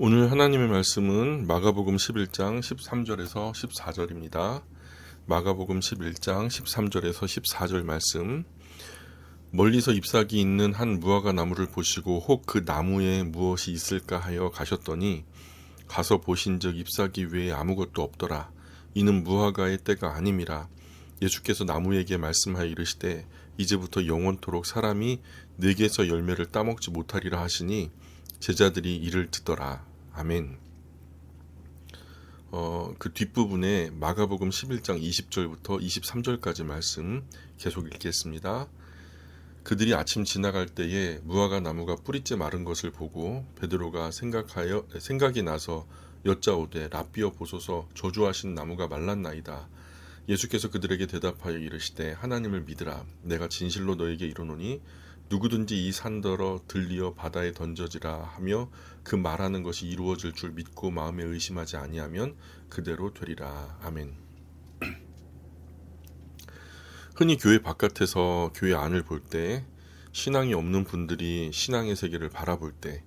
오늘 하나님의 말씀은 마가복음 11장 13절에서 14절입니다. 마가복음 11장 13절에서 14절 말씀. 멀리서 잎사귀 있는 한 무화과 나무를 보시고 혹 그 나무에 무엇이 있을까 하여 가셨더니 가서 보신즉 잎사귀 외에 아무것도 없더라. 이는 무화과의 때가 아님이라. 예수께서 나무에게 말씀하여 이르시되 이제부터 영원토록 사람이 네게서 열매를 따먹지 못하리라 하시니 제자들이 이를 듣더라. 아멘. 그 뒷부분에 마가복음 11장 20절부터 23절까지 말씀 계속 읽겠습니다. 그들이 아침 지나갈 때에 무화과 나무가 뿌리째 마른 것을 보고 베드로가 생각이 나서 여짜오되 라삐어 보소서 저주하신 나무가 말랐나이다. 예수께서 그들에게 대답하여 이르시되 하나님을 믿으라. 내가 진실로 너에게 이르노니 누구든지 이 산더러 들리어 바다에 던져지라 하며 그 말하는 것이 이루어질 줄 믿고 마음에 의심하지 아니하면 그대로 되리라. 아멘. 흔히 교회 바깥에서 교회 안을 볼 때 신앙이 없는 분들이 신앙의 세계를 바라볼 때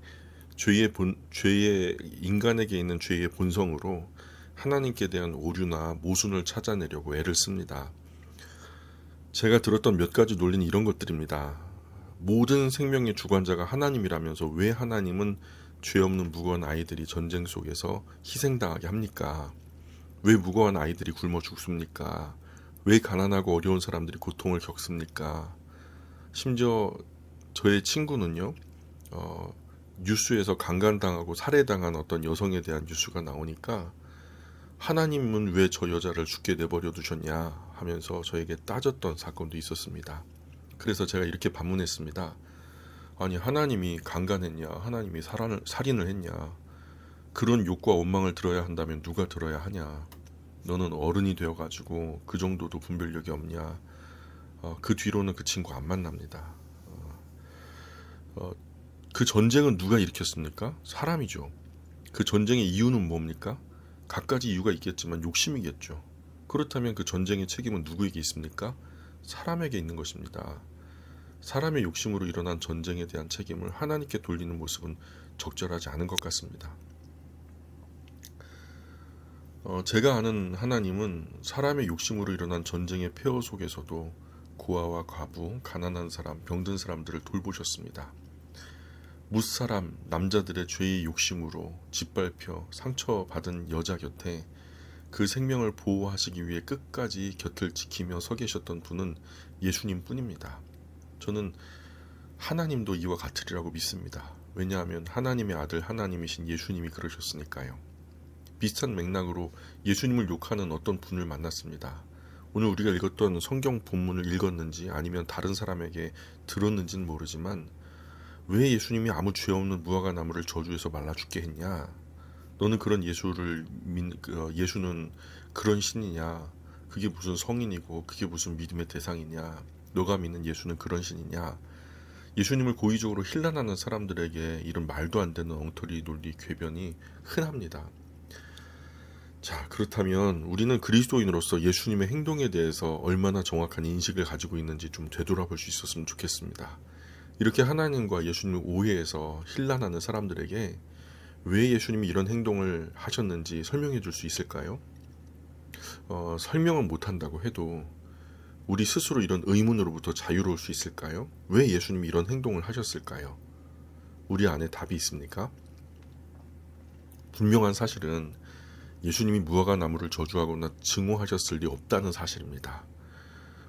인간에게 있는 죄의 본성으로 하나님께 대한 오류나 모순을 찾아내려고 애를 씁니다. 제가 들었던 몇 가지 논리는 이런 것들입니다. 모든 생명의 주관자가 하나님이라면서 왜 하나님은 죄 없는 무고한 아이들이 전쟁 속에서 희생당하게 합니까? 왜 무고한 아이들이 굶어 죽습니까? 왜 가난하고 어려운 사람들이 고통을 겪습니까? 심지어 저의 친구는요, 뉴스에서 강간당하고 살해당한 어떤 여성에 대한 뉴스가 나오니까 하나님은 왜 저 여자를 죽게 내버려 두셨냐 하면서 저에게 따졌던 사건도 있었습니다. 그래서 제가 이렇게 반문했습니다. 아니, 하나님이 강간했냐, 하나님이 살인을 했냐, 그런 욕구와 원망을 들어야 한다면 누가 들어야 하냐. 너는 어른이 되어가지고 그 정도도 분별력이 없냐. 그 뒤로는 그 친구 안 만납니다. 그 전쟁은 누가 일으켰습니까? 사람이죠. 그 전쟁의 이유는 뭡니까? 갖가지 이유가 있겠지만 욕심이겠죠. 그렇다면 그 전쟁의 책임은 누구에게 있습니까? 사람에게 있는 것입니다. 사람의 욕심으로 일어난 전쟁에 대한 책임을 하나님께 돌리는 모습은 적절하지 않은 것 같습니다. 제가 아는 하나님은 사람의 욕심으로 일어난 전쟁의 폐허 속에서도 고아와 과부, 가난한 사람, 병든 사람들을 돌보셨습니다. 무사람, 남자들의 죄의 욕심으로 짓밟혀 상처받은 여자 곁에 그 생명을 보호하시기 위해 끝까지 곁을 지키며 서 계셨던 분은 예수님 뿐입니다. 저는 하나님도 이와 같으리라고 믿습니다. 왜냐하면 하나님의 아들 하나님이신 예수님이 그러셨으니까요. 비슷한 맥락으로 예수님을 욕하는 어떤 분을 만났습니다. 오늘 우리가 읽었던 성경 본문을 읽었는지 아니면 다른 사람에게 들었는지는 모르지만 왜 예수님이 아무 죄 없는 무화과 나무를 저주해서 말라 죽게 했냐? 너는 그런 예수는 그런 신이냐? 그게 무슨 성인이고 그게 무슨 믿음의 대상이냐? 너가 믿는 예수는 그런 신이냐? 예수님을 고의적으로 힐난하는 사람들에게 이런 말도 안 되는 엉터리 논리 궤변이 흔합니다. 자, 그렇다면 우리는 그리스도인으로서 예수님의 행동에 대해서 얼마나 정확한 인식을 가지고 있는지 좀 되돌아볼 수 있었으면 좋겠습니다. 이렇게 하나님과 예수님을 오해해서 힐난하는 사람들에게 왜 예수님이 이런 행동을 하셨는지 설명해 줄 수 있을까요? 설명은 못한다고 해도 우리 스스로 이런 의문으로부터 자유로울 수 있을까요? 왜 예수님이 이런 행동을 하셨을까요? 우리 안에 답이 있습니까? 분명한 사실은 예수님이 무화과 나무를 저주하거나 증오하셨을 리 없다는 사실입니다.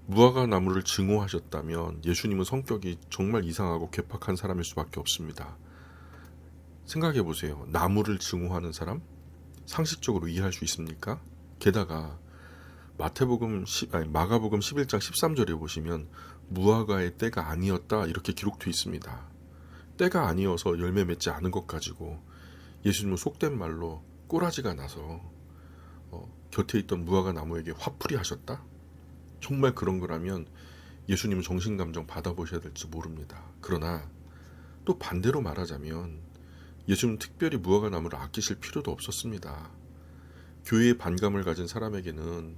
무화과 나무를 증오하셨다면 예수님은 성격이 정말 이상하고 괴팍한 사람일 수밖에 없습니다. 생각해 보세요. 나무를 증오하는 사람? 상식적으로 이해할 수 있습니까? 게다가 마가복음 11장 13절에 보시면 무화과의 때가 아니었다 이렇게 기록되어 있습니다. 때가 아니어서 열매 맺지 않은 것 가지고 예수님은 속된 말로 꼬라지가 나서 곁에 있던 무화과 나무에게 화풀이 하셨다? 정말 그런 거라면 예수님은 정신감정 받아보셔야 될지 모릅니다. 그러나 또 반대로 말하자면 예수님은 특별히 무화과 나무를 아끼실 필요도 없었습니다. 교회의 반감을 가진 사람에게는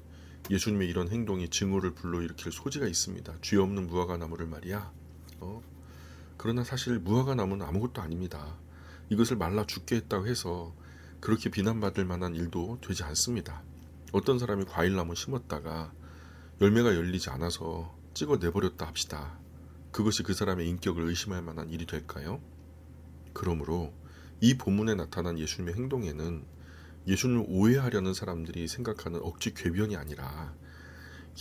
예수님의 이런 행동이 증오를 불러일으킬 소지가 있습니다. 죄 없는 무화과 나무를 말이야. 그러나 사실 무화과 나무는 아무것도 아닙니다. 이것을 말라 죽게 했다고 해서 그렇게 비난받을 만한 일도 되지 않습니다. 어떤 사람이 과일나무 심었다가 열매가 열리지 않아서 찍어 내버렸다 합시다. 그것이 그 사람의 인격을 의심할 만한 일이 될까요? 그러므로 이 본문에 나타난 예수님의 행동에는 예수님을 오해하려는 사람들이 생각하는 억지 궤변이 아니라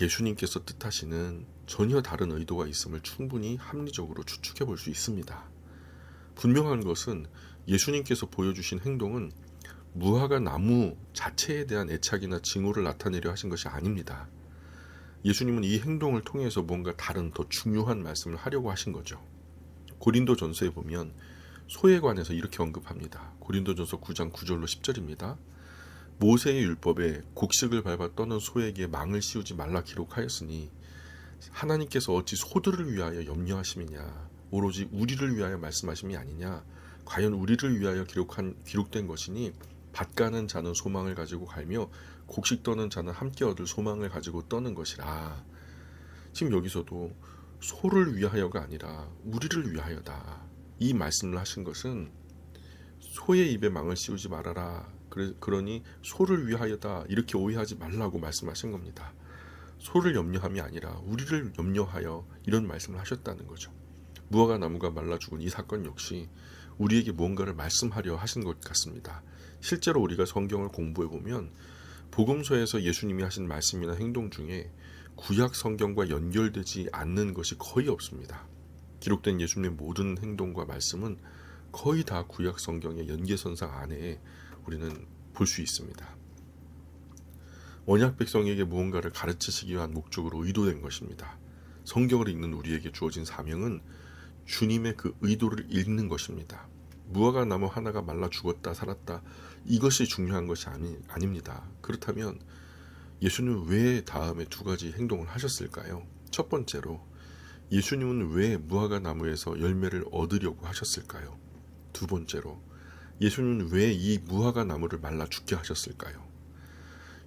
예수님께서 뜻하시는 전혀 다른 의도가 있음을 충분히 합리적으로 추측해 볼 수 있습니다. 분명한 것은 예수님께서 보여주신 행동은 무화과 나무 자체에 대한 애착이나 증오를 나타내려 하신 것이 아닙니다. 예수님은 이 행동을 통해서 뭔가 다른 더 중요한 말씀을 하려고 하신 거죠. 고린도전서에 보면 소에 관해서 이렇게 언급합니다. 고린도전서 9장 9절로 10절입니다. 모세의 율법에 곡식을 밟아 떠는 소에게 망을 씌우지 말라 기록하였으니 하나님께서 어찌 소들을 위하여 염려하심이냐 오로지 우리를 위하여 말씀하심이 아니냐 과연 우리를 위하여 기록된 것이니 밭 가는 자는 소망을 가지고 갈며 곡식 떠는 자는 함께 얻을 소망을 가지고 떠는 것이라. 지금 여기서도 소를 위하여가 아니라 우리를 위하여다. 이 말씀을 하신 것은 소의 입에 망을 씌우지 말아라. 그러니 소를 위하여다. 이렇게 오해하지 말라고 말씀하신 겁니다. 소를 염려함이 아니라 우리를 염려하여 이런 말씀을 하셨다는 거죠. 무화과 나무가 말라 죽은 이 사건 역시 우리에게 무언가를 말씀하려 하신 것 같습니다. 실제로 우리가 성경을 공부해 보면 복음서에서 예수님이 하신 말씀이나 행동 중에 구약 성경과 연결되지 않는 것이 거의 없습니다. 기록된 예수님의 모든 행동과 말씀은 거의 다 구약 성경의 연계선상 안에 우리는 볼 수 있습니다. 언약 백성에게 무언가를 가르치시기 위한 목적으로 의도된 것입니다. 성경을 읽는 우리에게 주어진 사명은 주님의 그 의도를 읽는 것입니다. 무화과 나무 하나가 말라 죽었다 살았다 이것이 중요한 것이 아닙니다. 그렇다면 예수님은 왜 다음에 두 가지 행동을 하셨을까요? 첫 번째로 예수님은 왜 무화과 나무에서 열매를 얻으려고 하셨을까요? 두 번째로 예수님은 왜 이 무화과 나무를 말라 죽게 하셨을까요?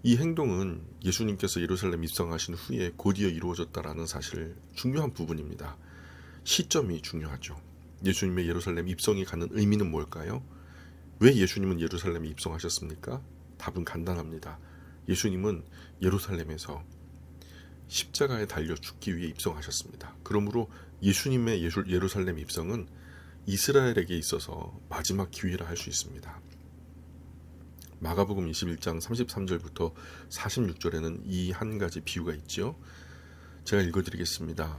이 행동은 예수님께서 예루살렘 입성하신 후에 곧이어 이루어졌다라는 사실 중요한 부분입니다. 시점이 중요하죠. 예수님의 예루살렘 입성이 가는 의미는 뭘까요? 왜 예수님은 예루살렘에 입성하셨습니까? 답은 간단합니다. 예수님은 예루살렘에서 십자가에 달려 죽기 위해 입성하셨습니다. 그러므로 예수님의 예루살렘 입성은 이스라엘에게 있어서 마지막 기회라 할 수 있습니다. 마가복음 21장 33절부터 46절에는 이 한 가지 비유가 있죠. 제가 읽어드리겠습니다.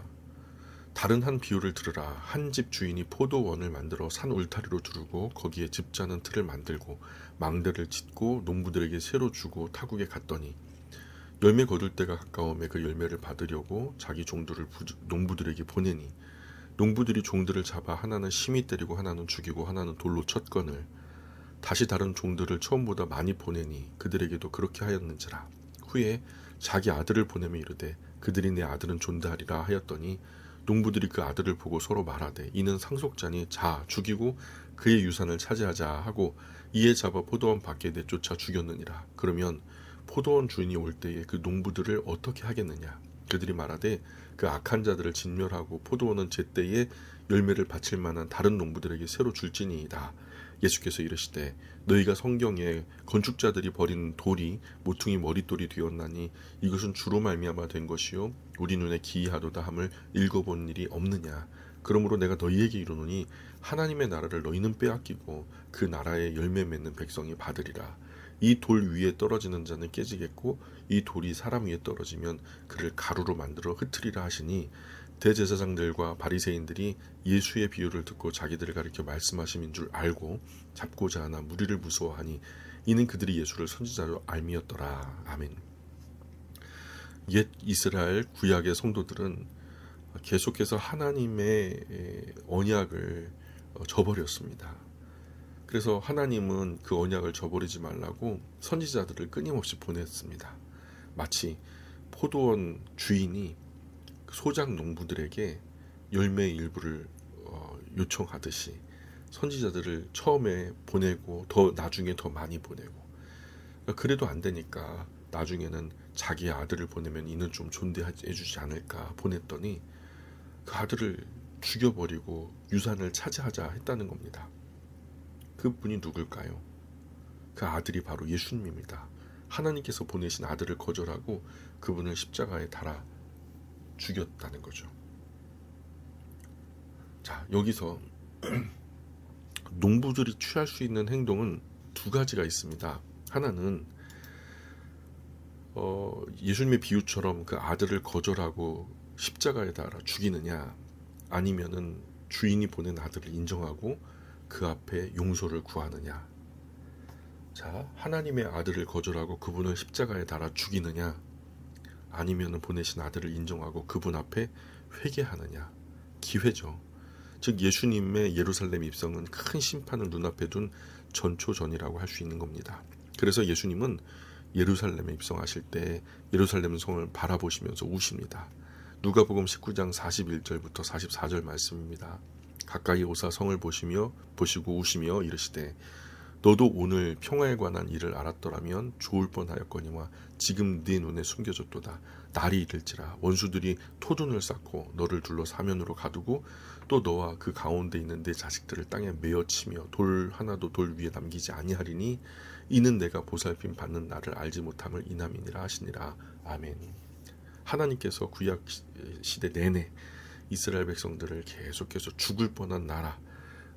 다른 한 비유를 들으라. 한 집 주인이 포도원을 만들어 산 울타리로 두르고 거기에 집 자는 틀을 만들고 망대를 짓고 농부들에게 새로 주고 타국에 갔더니 열매 거둘 때가 가까움에 그 열매를 받으려고 자기 종들을 농부들에게 보내니 농부들이 종들을 잡아 하나는 심히 때리고 하나는 죽이고 하나는 돌로 쳤거늘 다시 다른 종들을 처음보다 많이 보내니 그들에게도 그렇게 하였는지라. 후에 자기 아들을 보내며 이르되 그들이 내 아들은 존대하리라 하였더니 농부들이 그 아들을 보고 서로 말하되 이는 상속자니 자 죽이고 그의 유산을 차지하자 하고 이에 잡아 포도원 밖에 내쫓아 죽였느니라. 그러면 포도원 주인이 올 때에 그 농부들을 어떻게 하겠느냐. 그들이 말하되 그 악한 자들을 진멸하고 포도원은 제때에 열매를 바칠 만한 다른 농부들에게 새로 줄지니이다. 예수께서 이르시되 너희가 성경에 건축자들이 버린 돌이 모퉁이 머릿돌이 되었나니 이것은 주로 말미암아 된 것이요 우리 눈에 기이하도다 함을 읽어본 일이 없느냐. 그러므로 내가 너희에게 이르노니 하나님의 나라를 너희는 빼앗기고 그 나라의 열매 맺는 백성이 받으리라. 이 돌 위에 떨어지는 자는 깨지겠고 이 돌이 사람 위에 떨어지면 그를 가루로 만들어 흩으리라 하시니 대제사장들과 바리새인들이 예수의 비유를 듣고 자기들을 가리켜 말씀하심인 줄 알고 잡고자 하나 무리를 무서워하니 이는 그들이 예수를 선지자로 알미었더라. 아멘. 옛 이스라엘 구약의 성도들은 계속해서 하나님의 언약을 저버렸습니다. 그래서 하나님은 그 언약을 저버리지 말라고 선지자들을 끊임없이 보냈습니다. 마치 포도원 주인이 소작 농부들에게 열매의 일부를 요청하듯이 선지자들을 처음에 보내고 더 나중에 더 많이 보내고 그래도 안 되니까 나중에는 자기 아들을 보내면 이는 좀 존대해주지 않을까 보냈더니 그 아들을 죽여버리고 유산을 차지하자 했다는 겁니다. 그분이 누굴까요? 그 아들이 바로 예수님입니다. 하나님께서 보내신 아들을 거절하고 그분을 십자가에 달아 죽였다는 거죠. 자, 여기서 농부들이 취할 수 있는 행동은 두 가지가 있습니다. 하나는 예수님의 비유처럼 그 아들을 거절하고 십자가에 달아 죽이느냐, 아니면은 주인이 보낸 아들을 인정하고 그 앞에 용서를 구하느냐. 자, 하나님의 아들을 거절하고 그분을 십자가에 달아 죽이느냐, 아니면은 보내신 아들을 인정하고 그분 앞에 회개하느냐. 기회죠. 즉 예수님의 예루살렘 입성은 큰 심판을 눈앞에 둔 전초전이라고 할 수 있는 겁니다. 그래서 예수님은 예루살렘에 입성하실 때 예루살렘 성을 바라보시면서 우십니다. 누가복음 19장 41절부터 44절 말씀입니다. 가까이 오사 성을 보시고 우시며 이르시되 너도 오늘 평화에 관한 일을 알았더라면 좋을 뻔하였거니와 지금 네 눈에 숨겨졌도다. 날이 이를지라 원수들이 토둔을 쌓고 너를 둘러 사면으로 가두고 또 너와 그 가운데 있는 내 자식들을 땅에 메어 치며 돌 하나도 돌 위에 남기지 아니하리니 이는 내가 보살핌 받는 날을 알지 못함을 인함이니라 하시니라. 아멘. 하나님께서 구약 시대 내내 이스라엘 백성들을 계속해서 죽을 뻔한 나라,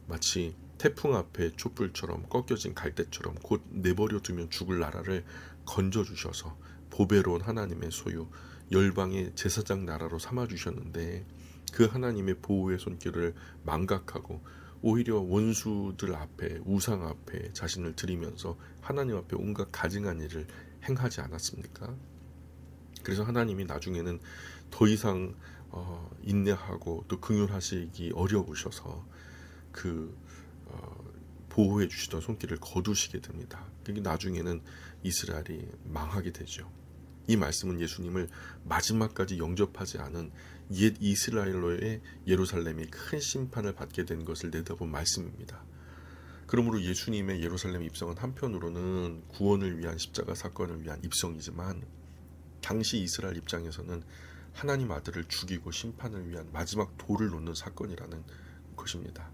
마치 태풍 앞에 촛불처럼 꺾여진 갈대처럼 곧 내버려 두면 죽을 나라를 건져주셔서 보배로운 하나님의 소유, 열방의 제사장 나라로 삼아주셨는데 그 하나님의 보호의 손길을 망각하고 오히려 원수들 앞에, 우상 앞에 자신을 드리면서 하나님 앞에 온갖 가증한 일을 행하지 않았습니까? 그래서 하나님이 나중에는 더 이상 인내하고 또 긍휼하시기 어려우셔서 그 보호해 주시던 손길을 거두시게 됩니다. 그게 나중에는 이스라엘이 망하게 되죠. 이 말씀은 예수님을 마지막까지 영접하지 않은 옛 이스라엘로의 예루살렘이 큰 심판을 받게 된 것을 내다본 말씀입니다. 그러므로 예수님의 예루살렘 입성은 한편으로는 구원을 위한 십자가 사건을 위한 입성이지만 당시 이스라엘 입장에서는 하나님 아들을 죽이고 심판을 위한 마지막 돌을 놓는 사건이라는 것입니다.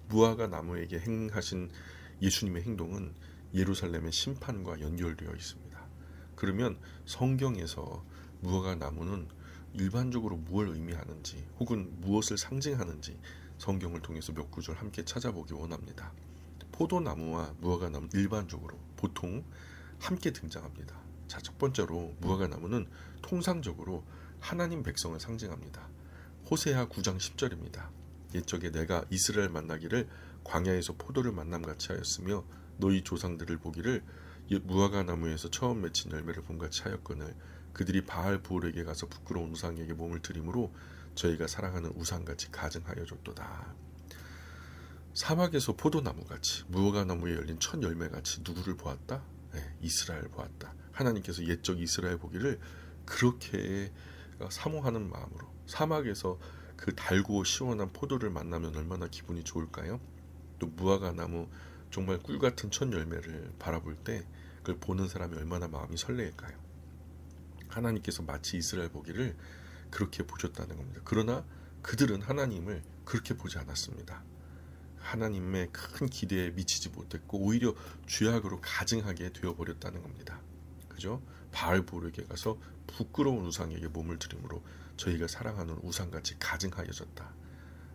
무화과 나무에게 행하신 예수님의 행동은 예루살렘의 심판과 연결되어 있습니다. 그러면 성경에서 무화과 나무는 일반적으로 무엇을 의미하는지 혹은 무엇을 상징하는지 성경을 통해서 몇 구절 함께 찾아보기 원합니다. 포도나무와 무화과 나무는 일반적으로 보통 함께 등장합니다. 자, 첫 번째로 무화과 나무는 통상적으로 하나님 백성을 상징합니다. 호세아 9장 10절입니다. 옛적에 내가 이스라엘 만나기를 광야에서 포도를 만남같이 하였으며 너희 조상들을 보기를 무화과 나무에서 처음 맺힌 열매를 본같이 하였거늘 그들이 바알 부올에게 가서 부끄러운 우상에게 몸을 드림으로 저희가 사랑하는 우상같이 가증하여 줬도다. 사막에서 포도나무같이 무화과 나무에 열린 첫 열매같이 누구를 보았다? 네, 이스라엘 보았다. 하나님께서 옛적 이스라엘 보기를 그렇게 사모하는 마음으로 사막에서 그 달고 시원한 포도를 만나면 얼마나 기분이 좋을까요? 또 무화과 나무 정말 꿀같은 첫 열매를 바라볼 때 그걸 보는 사람이 얼마나 마음이 설레일까요? 하나님께서 마치 이스라엘 보기를 그렇게 보셨다는 겁니다. 그러나 그들은 하나님을 그렇게 보지 않았습니다. 하나님의 큰 기대에 미치지 못했고 오히려 죄악으로 가증하게 되어버렸다는 겁니다. 그죠? 바알보르에게 가서 부끄러운 우상에게 몸을 드림으로 저희가 사랑하는 우상같이 가증하여졌다.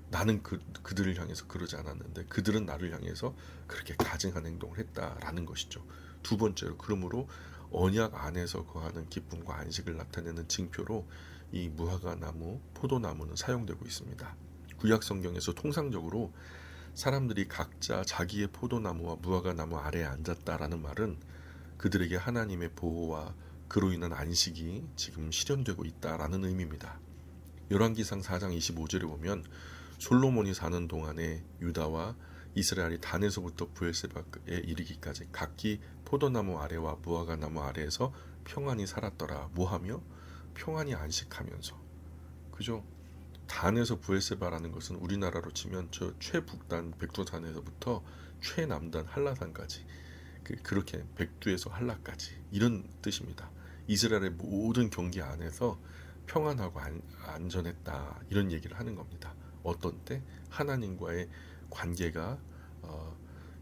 나는 그들을 향해서 그러지 않았는데 그들은 나를 향해서 그렇게 가증한 행동을 했다라는 것이죠. 두 번째로 그러므로 언약 안에서 거하는 기쁨과 안식을 나타내는 징표로 이 무화과 나무, 포도나무는 사용되고 있습니다. 구약 성경에서 통상적으로 사람들이 각자 자기의 포도나무와 무화과 나무 아래에 앉았다라는 말은 그들에게 하나님의 보호와 그로 인한 안식이 지금 실현되고 있다라는 의미입니다. 열왕기상 4장 25절에 보면 솔로몬이 사는 동안에 유다와 이스라엘이 단에서부터 브엘세바에 이르기까지 각기 포도나무 아래와 무화과 나무 아래에서 평안히 살았더라. 뭐하며? 평안히 안식하면서. 그죠? 단에서 브엘세바라는 것은 우리나라로 치면 저 최북단 백두산에서부터 최남단 한라산까지 그렇게 백두에서 한라까지 이런 뜻입니다. 이스라엘의 모든 경계 안에서 평안하고 안전했다 이런 얘기를 하는 겁니다. 어떤 때 하나님과의 관계가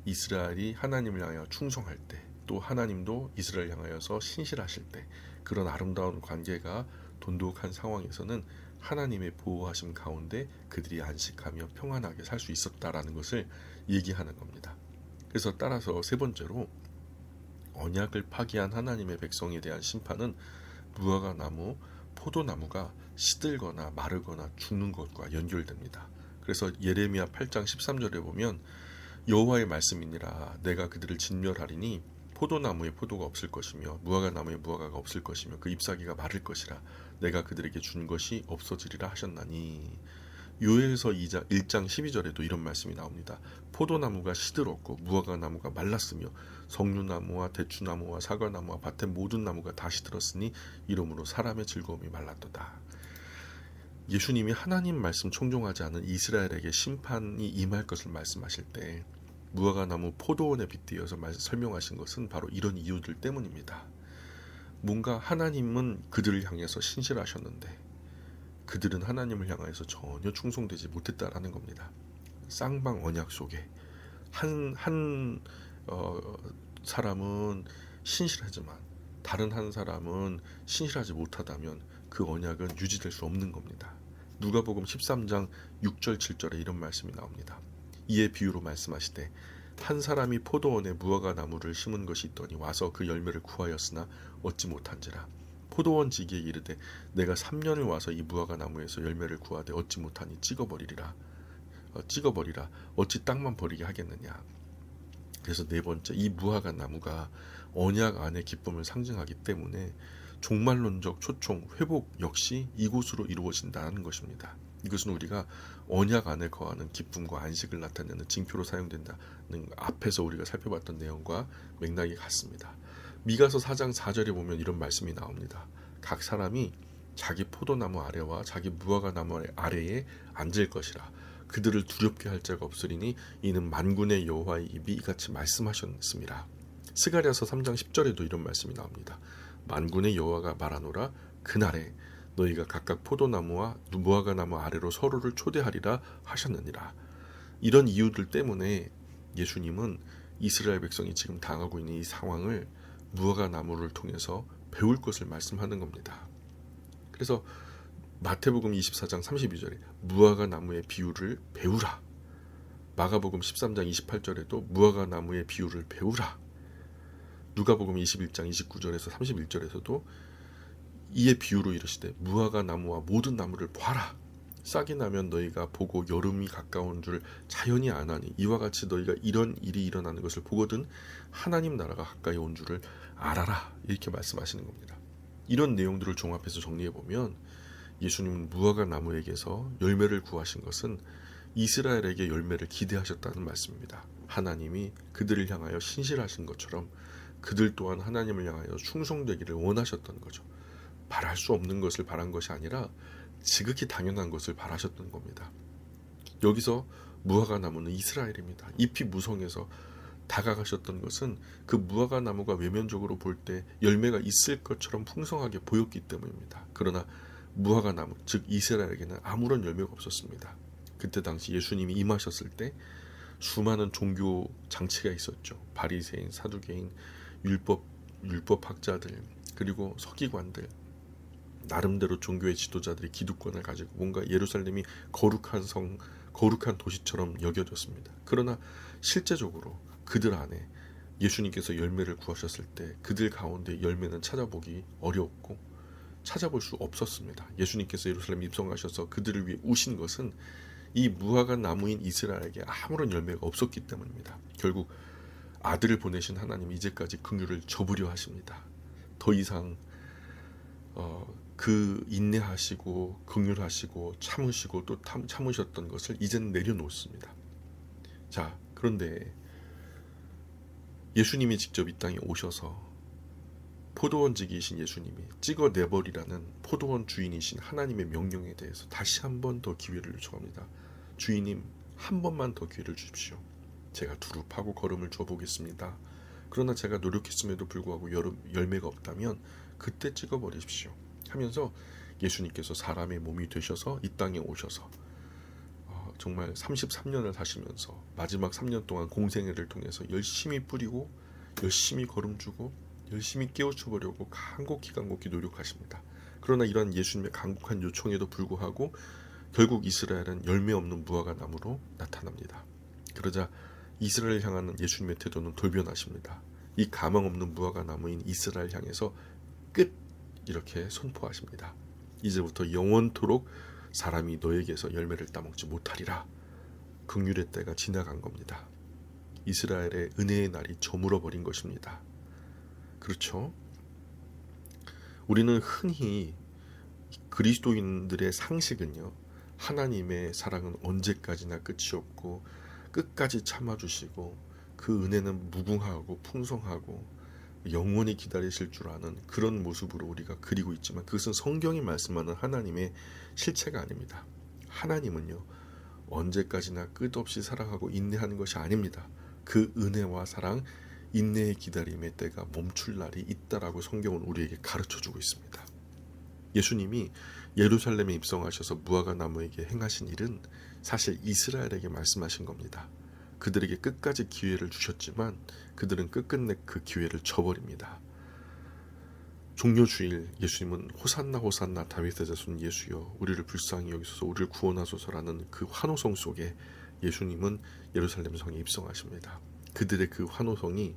이스라엘이 하나님을 향하여 충성할 때, 또 하나님도 이스라엘 향하여서 신실하실 때, 그런 아름다운 관계가 돈독한 상황에서는 하나님의 보호하심 가운데 그들이 안식하며 평안하게 살 수 있었다라는 것을 얘기하는 겁니다. 그래서 따라서 세 번째로 언약을 파기한 하나님의 백성에 대한 심판은 무화과 나무, 포도나무가 시들거나 마르거나 죽는 것과 연결됩니다. 그래서 예레미야 8장 13절에 보면 여호와의 말씀이니라 내가 그들을 진멸하리니 포도나무에 포도가 없을 것이며 무화과 나무에 무화과가 없을 것이며 그 잎사귀가 마를 것이라 내가 그들에게 준 것이 없어지리라 하셨나니. 요엘서 1장 12절에도 이런 말씀이 나옵니다. 포도나무가 시들었고 무화과 나무가 말랐으며 석류나무와 대추나무와 사과나무와 밭의 모든 나무가 다 시들었으니 이러므로 사람의 즐거움이 말랐도다. 예수님이 하나님 말씀 청종하지 않은 이스라엘에게 심판이 임할 것을 말씀하실 때 무화과 나무 포도원에 빗대어서 설명하신 것은 바로 이런 이유들 때문입니다. 뭔가 하나님은 그들을 향해서 신실하셨는데 그들은 하나님을 향하여서 전혀 충성되지 못했다라는 겁니다. 쌍방 언약 속에 한 사람은 신실하지만 다른 한 사람은 신실하지 못하다면 그 언약은 유지될 수 없는 겁니다. 누가복음 13장 6절 7절에 이런 말씀이 나옵니다. 이에 비유로 말씀하시되 한 사람이 포도원에 무화과 나무를 심은 것이 있더니 와서 그 열매를 구하였으나 얻지 못한지라. 포도원 지기에 이르되 내가 3년을 와서 이 무화과 나무에서 열매를 구하되 얻지 못하니 찍어버리라. 어찌 땅만 버리게 하겠느냐. 그래서 네 번째, 이 무화과 나무가 언약 안의 기쁨을 상징하기 때문에 종말론적 초청 회복 역시 이곳으로 이루어진다는 것입니다. 이것은 우리가 언약 안에 거하는 기쁨과 안식을 나타내는 징표로 사용된다는 앞에서 우리가 살펴봤던 내용과 맥락이 같습니다. 미가서 4장 4절에 보면 이런 말씀이 나옵니다. 각 사람이 자기 포도나무 아래와 자기 무화과 나무 아래에 앉을 것이라. 그들을 두렵게 할 자가 없으리니 이는 만군의 여호와의 입이 이같이 말씀하셨습니다. 스가랴서 3장 10절에도 이런 말씀이 나옵니다. 만군의 여호와가 말하노라 그날에 너희가 각각 포도나무와 무화과 나무 아래로 서로를 초대하리라 하셨느니라. 이런 이유들 때문에 예수님은 이스라엘 백성이 지금 당하고 있는 이 상황을 무화과 나무를 통해서 배울 것을 말씀하는 겁니다. 그래서 마태복음 24장 32절에 무화과 나무의 비유를 배우라. 마가복음 13장 28절에도 무화과 나무의 비유를 배우라. 누가복음 21장 29절에서 31절에서도 이에 비유로 이르시되 무화과 나무와 모든 나무를 봐라. 싹이 나면 너희가 보고 여름이 가까운 줄 자연히 아나니 이와 같이 너희가 이런 일이 일어나는 것을 보거든 하나님 나라가 가까이 온 줄을 알아라. 이렇게 말씀하시는 겁니다. 이런 내용들을 종합해서 정리해보면 예수님은 무화과 나무에게서 열매를 구하신 것은 이스라엘에게 열매를 기대하셨다는 말씀입니다. 하나님이 그들을 향하여 신실하신 것처럼 그들 또한 하나님을 향하여 충성되기를 원하셨던 거죠. 바랄 수 없는 것을 바란 것이 아니라 지극히 당연한 것을 바라셨던 겁니다. 여기서 무화과 나무는 이스라엘입니다. 잎이 무성해서 다가가셨던 것은 그 무화과 나무가 외면적으로 볼 때 열매가 있을 것처럼 풍성하게 보였기 때문입니다. 그러나 무화과 나무, 즉 이스라엘에게는 아무런 열매가 없었습니다. 그때 당시 예수님이 임하셨을 때 수많은 종교 장치가 있었죠. 바리새인, 사두개인, 율법학자들, 그리고 서기관들, 나름대로 종교의 지도자들이 기득권을 가지고 뭔가 예루살렘이 거룩한 성, 거룩한 도시처럼 여겨졌습니다. 그러나 실제적으로 그들 안에 예수님께서 열매를 구하셨을 때 그들 가운데 열매는 찾아보기 어려웠고 찾아볼 수 없었습니다. 예수님께서 예루살렘에 입성하셔서 그들을 위해 우신 것은 이 무화과 나무인 이스라엘에게 아무런 열매가 없었기 때문입니다. 결국 아들을 보내신 하나님 이제까지 긍휼을 저부려 하십니다. 더 이상 그 인내하시고 긍휼하시고 참으시고 또 참으셨던 것을 이제는 내려놓습니다. 자, 그런데 예수님이 직접 이 땅에 오셔서 포도원지기이신 예수님이 찍어내버리라는 포도원 주인이신 하나님의 명령에 대해서 다시 한 번 더 기회를 요청합니다. 주인님, 한 번만 더 기회를 주십시오. 제가 두릅하고 걸음을 줘보겠습니다. 그러나 제가 노력했음에도 불구하고 열매가 없다면 그때 찍어버리십시오. 하면서 예수님께서 사람의 몸이 되셔서 이 땅에 오셔서 정말 33년을 사시면서 마지막 3년 동안 공생애를 통해서 열심히 뿌리고 열심히 거름주고 열심히 깨우쳐보려고 간곡히 노력하십니다. 그러나 이러한 예수님의 간곡한 요청에도 불구하고 결국 이스라엘은 열매 없는 무화과 나무로 나타납니다. 그러자 이스라엘 향하는 예수님의 태도는 돌변하십니다. 이 가망 없는 무화과 나무인 이스라엘 향해서 끝 이렇게 선포하십니다. 이제부터 영원토록 사람이 너에게서 열매를 따먹지 못하리라. 긍휼의 때가 지나간 겁니다. 이스라엘의 은혜의 날이 저물어 버린 것입니다. 그렇죠? 우리는 흔히 그리스도인들의 상식은요, 하나님의 사랑은 언제까지나 끝이 없고 끝까지 참아주시고 그 은혜는 무궁하고 풍성하고 영원히 기다리실 줄 아는 그런 모습으로 우리가 그리고 있지만, 그것은 성경이 말씀하는 하나님의 실체가 아닙니다. 하나님은요, 언제까지나 끝없이 사랑하고 인내하는 것이 아닙니다. 그 은혜와 사랑, 인내의 기다림의 때가 멈출 날이 있다라고 성경은 우리에게 가르쳐주고 있습니다. 예수님이 예루살렘에 입성하셔서 무화과 나무에게 행하신 일은 사실 이스라엘에게 말씀하신 겁니다. 그들에게 끝까지 기회를 주셨지만 그들은 끝끝내 그 기회를 저버립니다. 종료주일 예수님은 호산나 호산나 다윗의 자손 예수여 우리를 불쌍히 여기소서 우리를 구원하소서라는 그 환호성 속에 예수님은 예루살렘 성에 입성하십니다. 그들의 그 환호성이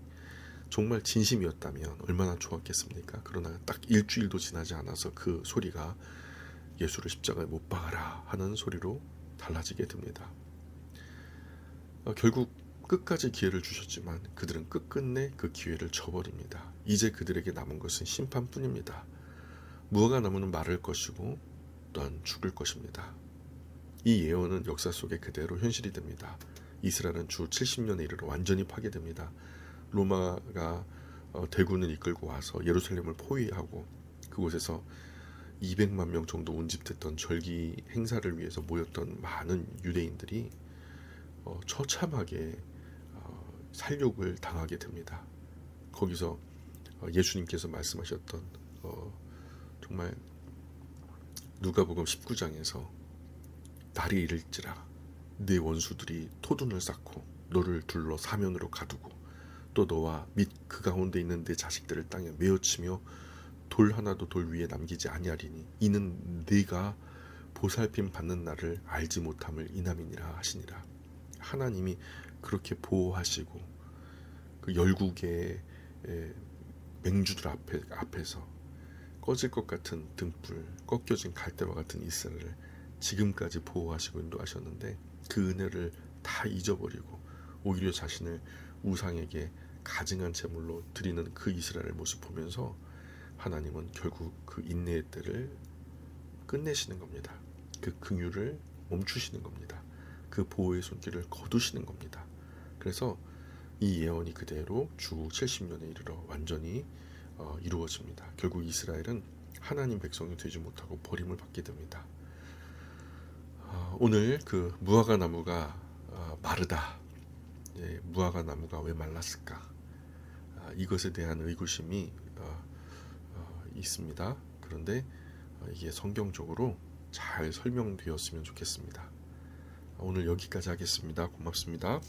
정말 진심이었다면 얼마나 좋았겠습니까? 그러나 딱 일주일도 지나지 않아서 그 소리가 예수를 십자가에 못 박아라 하는 소리로 달라지게 됩니다. 결국 끝까지 기회를 주셨지만 그들은 끝끝내 그 기회를 저버립니다. 이제 그들에게 남은 것은 심판뿐입니다. 무화과 나무는 마를 것이고 또한 죽을 것입니다. 이 예언은 역사 속에 그대로 현실이 됩니다. 이스라엘은 주 70년에 이르러 완전히 파괴됩니다. 로마가 대군을 이끌고 와서 예루살렘을 포위하고 그곳에서 200만 명 정도 운집됐던 절기 행사를 위해서 모였던 많은 유대인들이 처참하게 살육을 당하게 됩니다. 거기서 예수님께서 말씀하셨던 정말 누가복음 19장에서 날이 이를지라 네 원수들이 토둔을 쌓고 너를 둘러 사면으로 가두고 또 너와 및 그 가운데 있는 내 자식들을 땅에 메어치며 돌 하나도 돌 위에 남기지 아니하리니 이는 네가 보살핌 받는 날을 알지 못함을 인함이니라 하시니라. 하나님이 그렇게 보호하시고 그 열국의 맹주들 앞에서 꺼질 것 같은 등불, 꺾여진 갈대와 같은 이스라엘을 지금까지 보호하시고 인도하셨는데 그 은혜를 다 잊어버리고 오히려 자신을 우상에게 가증한 제물로 드리는 그 이스라엘의 모습 보면서 하나님은 결국 그 인내의 때를 끝내시는 겁니다. 그 긍휼을 멈추시는 겁니다. 그 보호의 손길을 거두시는 겁니다. 그래서 이 예언이 그대로 주 70년에 이르러 완전히 이루어집니다. 결국 이스라엘은 하나님 백성이 되지 못하고 버림을 받게 됩니다. 오늘 그 무화과 나무가 마르다. 무화과 나무가 왜 말랐을까? 이것에 대한 의구심이 있습니다. 그런데 이게 성경적으로 잘 설명되었으면 좋겠습니다. 오늘 여기까지 하겠습니다. 고맙습니다.